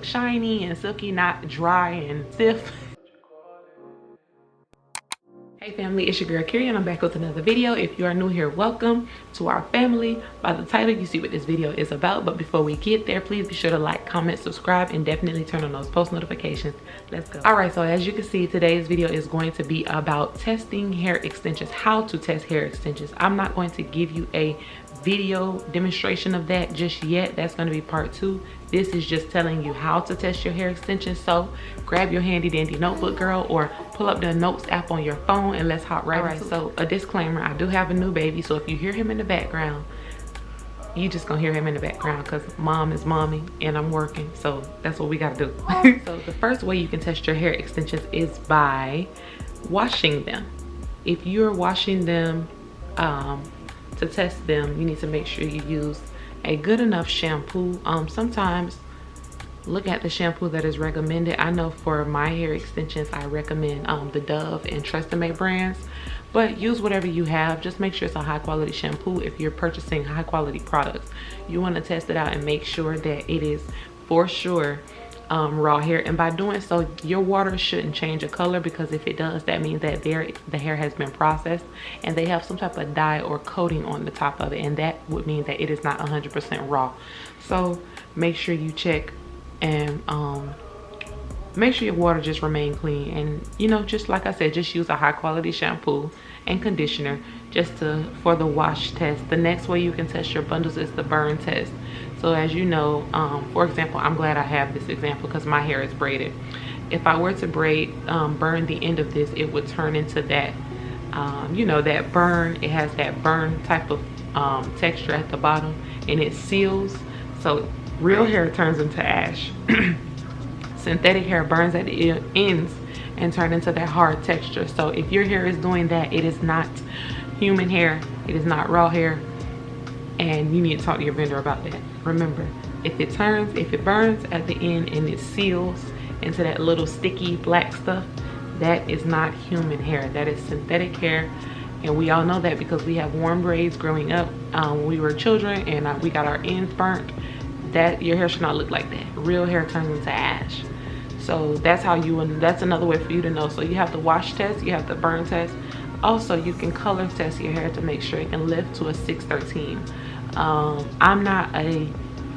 shiny and silky, not dry and stiff. Hey family, it's your girl Kiri and I'm back with another video. If you are new here, welcome to our family. By the title, you see what this video is about. But before we get there, please be sure to like, comment, subscribe, and definitely turn on those post notifications. Let's go. All right, so as you can see, today's video is going to be about testing hair extensions, how to test hair extensions. I'm not going to give you a video demonstration of that just yet. That's going to be part 2. This is just telling you how to test your hair extensions. So grab your handy dandy notebook, girl, or pull up the notes app on your phone and let's hop right in. So a disclaimer, I do have a new baby, so if you hear him in the background, you just gonna hear him in the background because mom is mommy and I'm working, so that's what we gotta do. So the first way you can test your hair extensions is by washing them. If you're washing them to test them, you need to make sure you use a good enough shampoo. Sometimes look at the shampoo that is recommended. I know for my hair extensions I recommend the Dove and Tresemme brands, but use whatever you have. Just make sure it's a high quality shampoo. If you're purchasing high quality products, you want to test it out and make sure that it is for sure raw hair. And by doing so, your water shouldn't change a color, because if it does, that means that the hair has been processed and they have some type of dye or coating on the top of it, and that would mean that it is not 100% raw. So make sure you check and make sure your water just remain clean. And you know, just like I said, just use a high quality shampoo and conditioner just for the wash test. The next way you can test your bundles is the burn test. So as you know, for example, I'm glad I have this example because my hair is braided. If I were to burn the end of this, it would turn into that you know, that burn. It has that burn type of texture at the bottom, and it seals. So real hair turns into ash. Synthetic hair burns at the ends and turn into that hard texture. So if your hair is doing that, it is not human hair, it is not raw hair, and you need to talk to your vendor about that. Remember, if it burns at the end and it seals into that little sticky black stuff, that is not human hair, that is synthetic hair. And we all know that because we have worn braids growing up when we were children, and we got our ends burnt. That your hair should not look like that. Real hair turns into ash. So that's that's another way for you to know. So you have the wash test, you have the burn test. Also, you can color test your hair to make sure it can lift to a 613.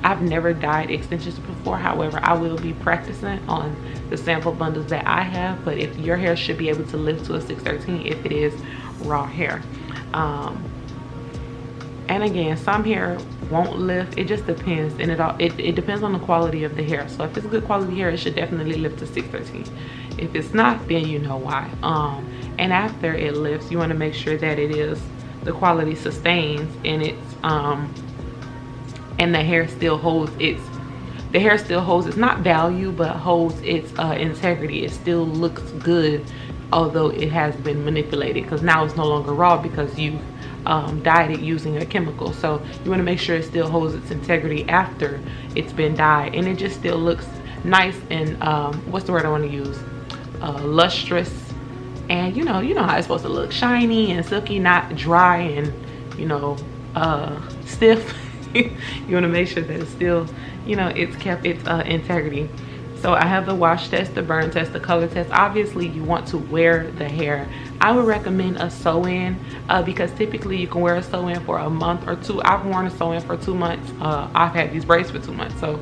I've never dyed extensions before. However, I will be practicing on the sample bundles that I have. But if your hair should be able to lift to a 613 if it is raw hair. And again, some hair won't lift. It just depends, and it depends on the quality of the hair. So if it's good quality hair, it should definitely lift to 613. If it's not, then you know why. And after it lifts, you want to make sure that the quality sustains, and it's and the hair still holds its not value, but holds its integrity. It still looks good, although it has been manipulated, because now it's no longer raw because you dyed it using a chemical. So you want to make sure it still holds its integrity after it's been dyed, and it just still looks nice and what's the word I want to use, lustrous. And you know how it's supposed to look, shiny and silky, not dry and stiff. You want to make sure that it's still, it's kept its integrity. So I have the wash test, the burn test, the color test. Obviously you want to wear the hair. I would recommend a sew-in because typically you can wear a sew-in for a month or 2. I've worn a sew-in for 2 months. I've had these braids for 2 months. So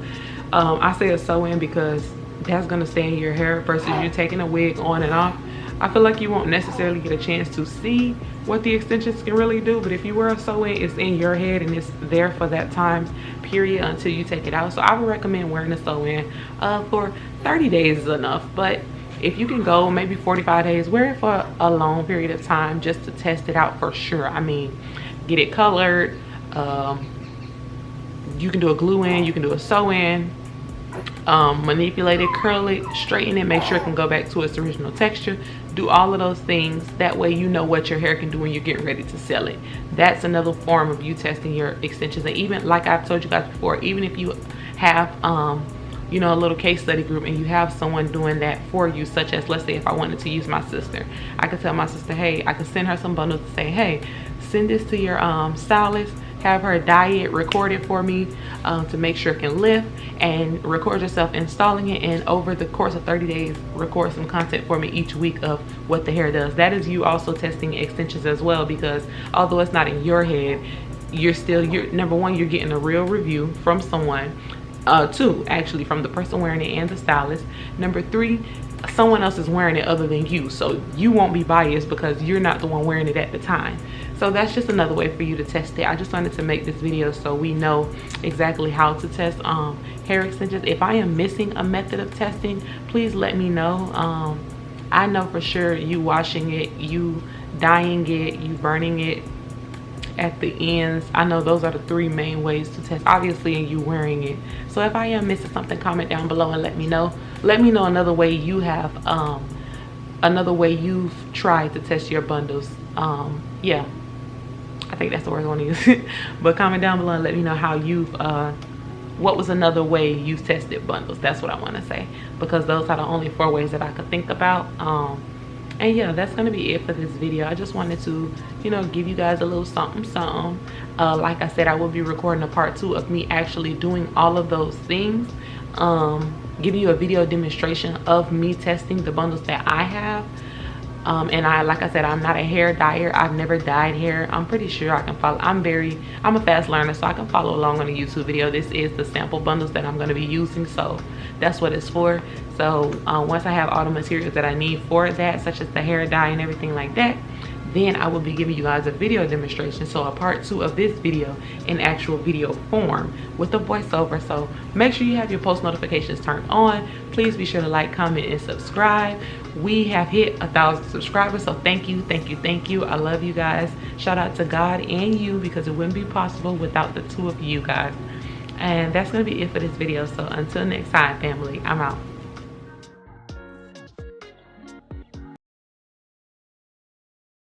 I say a sew-in because that's gonna stay in your hair versus you taking a wig on and off. I feel like you won't necessarily get a chance to see what the extensions can really do, but if you wear a sew-in, it's in your head and it's there for that time period until you take it out. So I would recommend wearing a sew-in for 30 days is enough, but if you can go maybe 45 days, wear it for a long period of time just to test it out for sure. I mean, get it colored. You can do a glue-in, you can do a sew-in, manipulate it, curl it, straighten it, make sure it can go back to its original texture. Do all of those things. That way you know what your hair can do when you're getting ready to sell it. That's another form of you testing your extensions. And even like I've told you guys before, even if you have you know, a little case study group and you have someone doing that for you, such as, let's say if I wanted to use my sister, I could tell my sister, hey, I could send her some bundles to say, hey, send this to your stylist, have her dye it, record it for me to make sure it can lift, and record yourself installing it, and over the course of 30 days record some content for me each week of what the hair does. That is you also testing extensions as well, because although it's not in your head, you're number one, you're getting a real review from someone, two, actually, from the person wearing it and the stylist. Number three, someone else is wearing it other than you, so you won't be biased because you're not the one wearing it at the time. So that's just another way for you to test it. I just wanted to make this video so we know exactly how to test hair extensions. If I am missing a method of testing, please let me know. I know for sure you washing it, you dyeing it, you burning it at the ends. I know those are the three main ways to test, obviously, and you wearing it. So if I am missing something, comment down below and let me know. Let me know another way you have another way you've tried to test your bundles. Yeah, I think that's the word I want to use. But comment down below and let me know how you've what was another way you've tested bundles. That's what I want to say, because those are the only 4 ways that I could think about. And yeah, that's gonna be it for this video. I just wanted to, you know, give you guys a little something. Like I said, I will be recording a part 2 of me actually doing all of those things, giving you a video demonstration of me testing the bundles that I have. And like I said, I'm not a hair dyer. I've never dyed hair. I'm pretty sure I can follow. I'm a fast learner, so I can follow along on a YouTube video. This is the sample bundles that I'm going to be using, so that's what it's for. So once I have all the materials that I need for that, such as the hair dye and everything like that, then I will be giving you guys a video demonstration, so a part 2 of this video in actual video form with a voiceover. So make sure you have your post notifications turned on. Please be sure to like, comment, and subscribe. We have hit 1,000 subscribers, so thank you, thank you, thank you. I love you guys. Shout out to God and you, because it wouldn't be possible without the 2 of you guys. And that's gonna be it for this video. So until next time, family, I'm out.